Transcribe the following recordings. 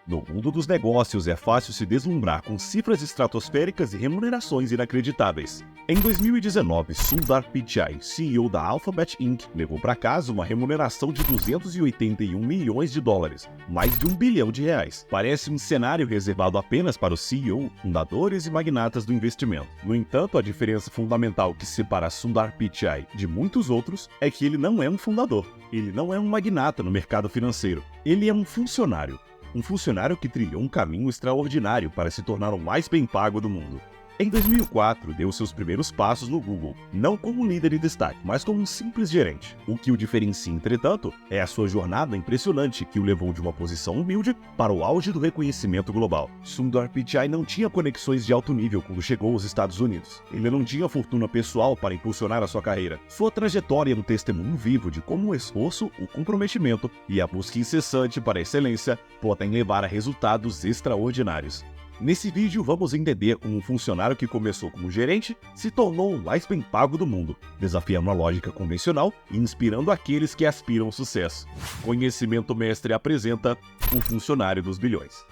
No mundo dos negócios, é fácil se deslumbrar com cifras estratosféricas e remunerações inacreditáveis. Em 2019, Sundar Pichai, CEO da Alphabet Inc., levou para casa uma remuneração de 281 milhões de dólares, mais de R$1 bilhão. Parece um cenário reservado apenas para o CEO, fundadores e magnatas do investimento. No entanto, a diferença fundamental que separa Sundar Pichai de muitos outros é que ele não é um fundador. Ele não é um magnata no mercado financeiro. Ele é um funcionário. Um funcionário que trilhou um caminho extraordinário para se tornar o mais bem pago do mundo. Em 2004, deu seus primeiros passos no Google, não como líder em destaque, mas como um simples gerente. O que o diferencia, entretanto, é a sua jornada impressionante que o levou de uma posição humilde para o auge do reconhecimento global. Sundar Pichai não tinha conexões de alto nível quando chegou aos Estados Unidos. Ele não tinha fortuna pessoal para impulsionar a sua carreira. Sua trajetória é um testemunho vivo de como o esforço, o comprometimento e a busca incessante para a excelência podem levar a resultados extraordinários. Nesse vídeo, vamos entender como um funcionário que começou como gerente se tornou o mais bem pago do mundo, desafiando a lógica convencional e inspirando aqueles que aspiram ao sucesso. Conhecimento Mestre apresenta o funcionário dos bilhões.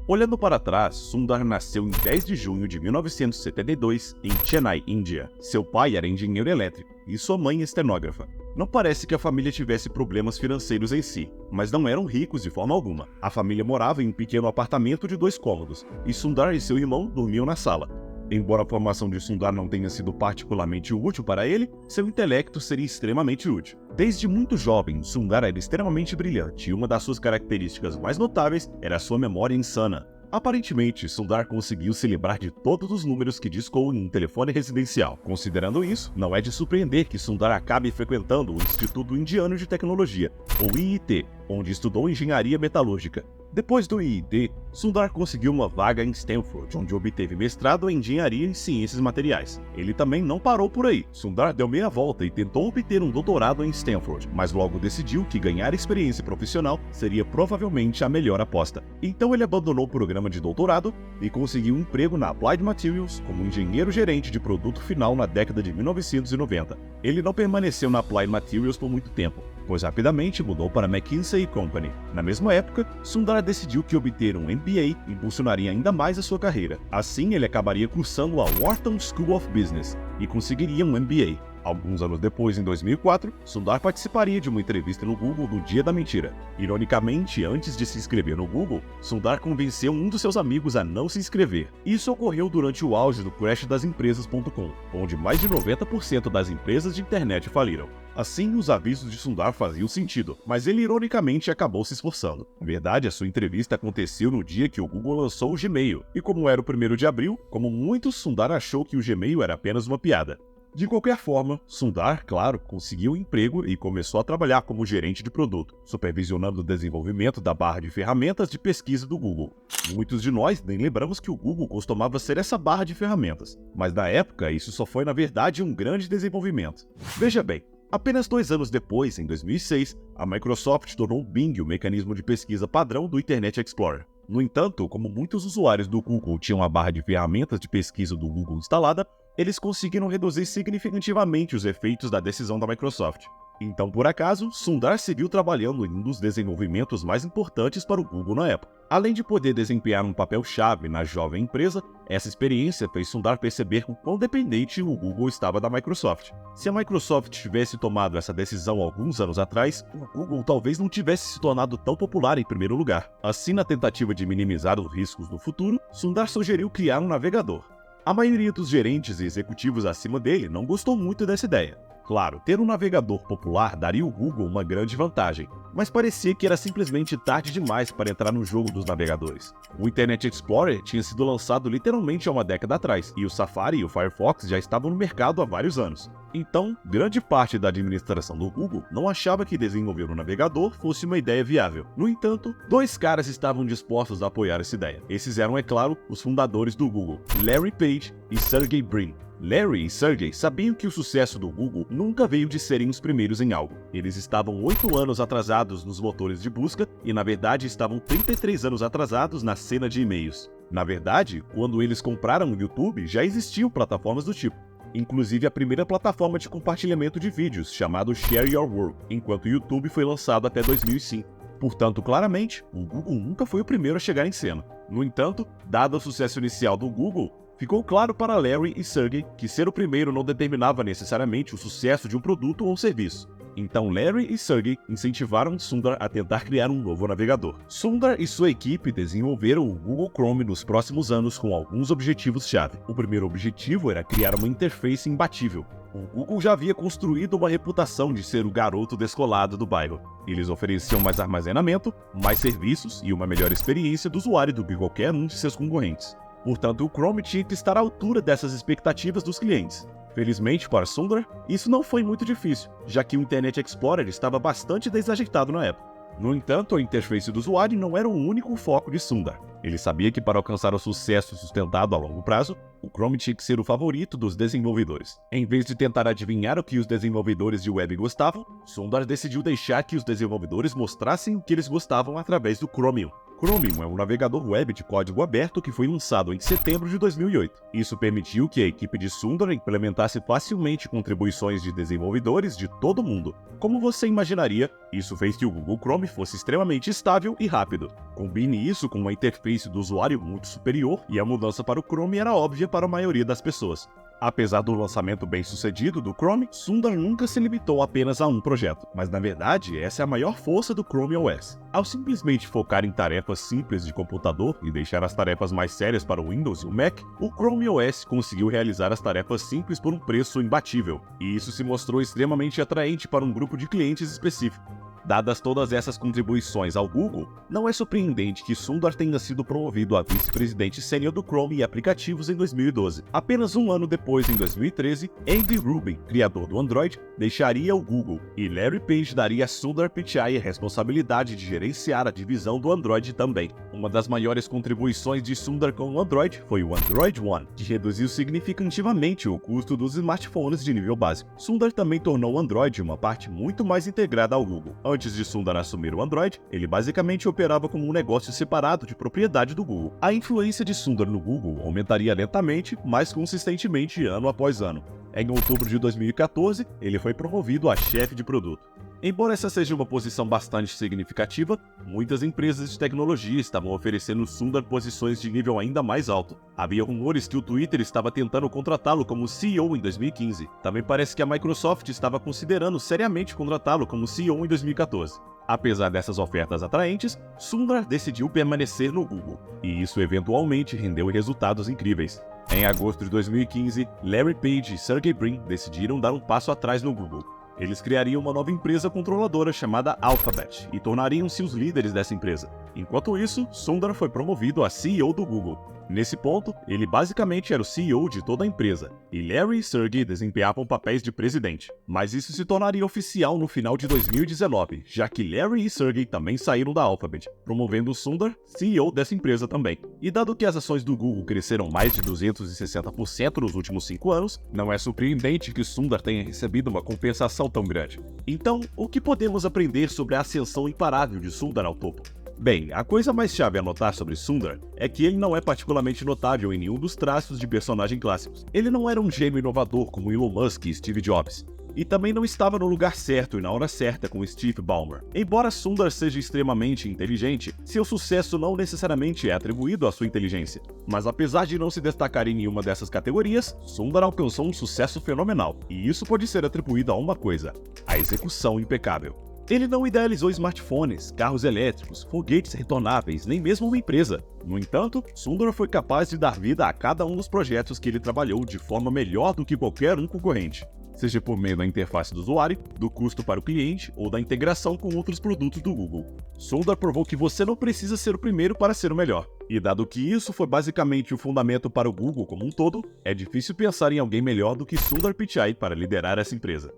Olhando para trás, Sundar nasceu em 10 de junho de 1972 em Chennai, Índia. Seu pai era engenheiro elétrico e sua mãe estenógrafa. Não parece que a família tivesse problemas financeiros em si, mas não eram ricos de forma alguma. A família morava em um pequeno apartamento de 2 cômodos e Sundar e seu irmão dormiam na sala. Embora a formação de Sundar não tenha sido particularmente útil para ele, seu intelecto seria extremamente útil. Desde muito jovem, Sundar era extremamente brilhante e uma das suas características mais notáveis era sua memória insana. Aparentemente, Sundar conseguiu se lembrar de todos os números que discou em um telefone residencial. Considerando isso, não é de surpreender que Sundar acabe frequentando o Instituto Indiano de Tecnologia, ou IIT, onde estudou engenharia metalúrgica. Depois do IIT, Sundar conseguiu uma vaga em Stanford, onde obteve mestrado em engenharia e ciências materiais. Ele também não parou por aí. Sundar deu meia volta e tentou obter um doutorado em Stanford, mas logo decidiu que ganhar experiência profissional seria provavelmente a melhor aposta. Então ele abandonou o programa de doutorado e conseguiu um emprego na Applied Materials como engenheiro gerente de produto final na década de 1990. Ele não permaneceu na Applied Materials por muito tempo, pois rapidamente mudou para McKinsey & Company. Na mesma época, Sundar decidiu que obter um MBA impulsionaria ainda mais a sua carreira. Assim, ele acabaria cursando a Wharton School of Business e conseguiria um MBA. Alguns anos depois, em 2004, Sundar participaria de uma entrevista no Google no Dia da Mentira. Ironicamente, antes de se inscrever no Google, Sundar convenceu um dos seus amigos a não se inscrever. Isso ocorreu durante o auge do crash das empresas.com, onde mais de 90% das empresas de internet faliram. Assim, os avisos de Sundar faziam sentido, mas ele ironicamente acabou se esforçando. Na verdade, a sua entrevista aconteceu no dia que o Google lançou o Gmail, e como era o 1º de abril, como muitos, Sundar achou que o Gmail era apenas uma piada. De qualquer forma, Sundar, claro, conseguiu um emprego e começou a trabalhar como gerente de produto, supervisionando o desenvolvimento da barra de ferramentas de pesquisa do Google. Muitos de nós nem lembramos que o Google costumava ser essa barra de ferramentas, mas na época isso só foi na verdade um grande desenvolvimento. Veja bem, apenas 2 anos depois, em 2006, a Microsoft tornou o Bing o mecanismo de pesquisa padrão do Internet Explorer. No entanto, como muitos usuários do Google tinham a barra de ferramentas de pesquisa do Google instalada, eles conseguiram reduzir significativamente os efeitos da decisão da Microsoft. Então, por acaso, Sundar seguiu trabalhando em um dos desenvolvimentos mais importantes para o Google na época. Além de poder desempenhar um papel-chave na jovem empresa, essa experiência fez Sundar perceber o quão dependente o Google estava da Microsoft. Se a Microsoft tivesse tomado essa decisão alguns anos atrás, o Google talvez não tivesse se tornado tão popular em primeiro lugar. Assim, na tentativa de minimizar os riscos no futuro, Sundar sugeriu criar um navegador. A maioria dos gerentes e executivos acima dele não gostou muito dessa ideia. Claro, ter um navegador popular daria ao Google uma grande vantagem, mas parecia que era simplesmente tarde demais para entrar no jogo dos navegadores. O Internet Explorer tinha sido lançado literalmente há uma década atrás, e o Safari e o Firefox já estavam no mercado há vários anos. Então, grande parte da administração do Google não achava que desenvolver um navegador fosse uma ideia viável. No entanto, 2 caras estavam dispostos a apoiar essa ideia. Esses eram, é claro, os fundadores do Google, Larry Page e Sergey Brin. Larry e Sergey sabiam que o sucesso do Google nunca veio de serem os primeiros em algo. Eles estavam 8 anos atrasados nos motores de busca e, na verdade, estavam 33 anos atrasados na cena de e-mails. Na verdade, quando eles compraram o YouTube, já existiam plataformas do tipo. Inclusive a primeira plataforma de compartilhamento de vídeos, chamado Share Your World, enquanto o YouTube foi lançado até 2005. Portanto, claramente, o Google nunca foi o primeiro a chegar em cena. No entanto, dado o sucesso inicial do Google, ficou claro para Larry e Sergey que ser o primeiro não determinava necessariamente o sucesso de um produto ou serviço. Então Larry e Sergey incentivaram Sundar a tentar criar um novo navegador. Sundar e sua equipe desenvolveram o Google Chrome nos próximos anos com alguns objetivos-chave. O primeiro objetivo era criar uma interface imbatível. O Google já havia construído uma reputação de ser o garoto descolado do bairro. Eles ofereciam mais armazenamento, mais serviços e uma melhor experiência do usuário do que qualquer um de seus concorrentes. Portanto, o Chrome tinha que estar à altura dessas expectativas dos clientes. Felizmente para Sundar, isso não foi muito difícil, já que o Internet Explorer estava bastante desajeitado na época. No entanto, a interface do usuário não era o único foco de Sundar. Ele sabia que para alcançar o sucesso sustentado a longo prazo, o Chrome tinha que ser o favorito dos desenvolvedores. Em vez de tentar adivinhar o que os desenvolvedores de web gostavam, Sundar decidiu deixar que os desenvolvedores mostrassem o que eles gostavam através do Chromium. Chromium é um navegador web de código aberto que foi lançado em setembro de 2008. Isso permitiu que a equipe de Sundar implementasse facilmente contribuições de desenvolvedores de todo o mundo. Como você imaginaria, isso fez que o Google Chrome fosse extremamente estável e rápido. Combine isso com uma interface do usuário muito superior e a mudança para o Chrome era óbvia para a maioria das pessoas. Apesar do lançamento bem-sucedido do Chrome, Sundar nunca se limitou apenas a um projeto, mas na verdade essa é a maior força do Chrome OS. Ao simplesmente focar em tarefas simples de computador e deixar as tarefas mais sérias para o Windows e o Mac, o Chrome OS conseguiu realizar as tarefas simples por um preço imbatível, e isso se mostrou extremamente atraente para um grupo de clientes específico. Dadas todas essas contribuições ao Google, não é surpreendente que Sundar tenha sido promovido a vice-presidente sênior do Chrome e aplicativos em 2012. Apenas um ano depois, em 2013, Andy Rubin, criador do Android, deixaria o Google, e Larry Page daria a Sundar Pichai a responsabilidade de gerenciar a divisão do Android também. Uma das maiores contribuições de Sundar com o Android foi o Android One, que reduziu significativamente o custo dos smartphones de nível básico. Sundar também tornou o Android uma parte muito mais integrada ao Google. Antes de Sundar assumir o Android, ele basicamente operava como um negócio separado de propriedade do Google. A influência de Sundar no Google aumentaria lentamente, mas consistentemente ano após ano. Em outubro de 2014, ele foi promovido a chefe de produto. Embora essa seja uma posição bastante significativa, muitas empresas de tecnologia estavam oferecendo Sundar posições de nível ainda mais alto. Havia rumores que o Twitter estava tentando contratá-lo como CEO em 2015. Também parece que a Microsoft estava considerando seriamente contratá-lo como CEO em 2014. Apesar dessas ofertas atraentes, Sundar decidiu permanecer no Google, e isso eventualmente rendeu resultados incríveis. Em agosto de 2015, Larry Page e Sergey Brin decidiram dar um passo atrás no Google. Eles criariam uma nova empresa controladora chamada Alphabet e tornariam-se os líderes dessa empresa. Enquanto isso, Sundar foi promovido a CEO do Google. Nesse ponto, ele basicamente era o CEO de toda a empresa, e Larry e Sergey desempenhavam papéis de presidente. Mas isso se tornaria oficial no final de 2019, já que Larry e Sergey também saíram da Alphabet, promovendo Sundar CEO dessa empresa também. E dado que as ações do Google cresceram mais de 260% nos últimos 5 anos, não é surpreendente que Sundar tenha recebido uma compensação tão grande. Então, o que podemos aprender sobre a ascensão imparável de Sundar ao topo? Bem, a coisa mais chave a notar sobre Sundar é que ele não é particularmente notável em nenhum dos traços de personagem clássicos. Ele não era um gênio inovador como Elon Musk e Steve Jobs, e também não estava no lugar certo e na hora certa com Steve Ballmer. Embora Sundar seja extremamente inteligente, seu sucesso não necessariamente é atribuído à sua inteligência. Mas apesar de não se destacar em nenhuma dessas categorias, Sundar alcançou um sucesso fenomenal, e isso pode ser atribuído a uma coisa: a execução impecável. Ele não idealizou smartphones, carros elétricos, foguetes retornáveis, nem mesmo uma empresa. No entanto, Sundar foi capaz de dar vida a cada um dos projetos que ele trabalhou de forma melhor do que qualquer um concorrente, seja por meio da interface do usuário, do custo para o cliente ou da integração com outros produtos do Google. Sundar provou que você não precisa ser o primeiro para ser o melhor. E dado que isso foi basicamente o fundamento para o Google como um todo, é difícil pensar em alguém melhor do que Sundar Pichai para liderar essa empresa.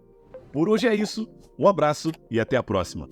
Por hoje é isso, um abraço e até a próxima.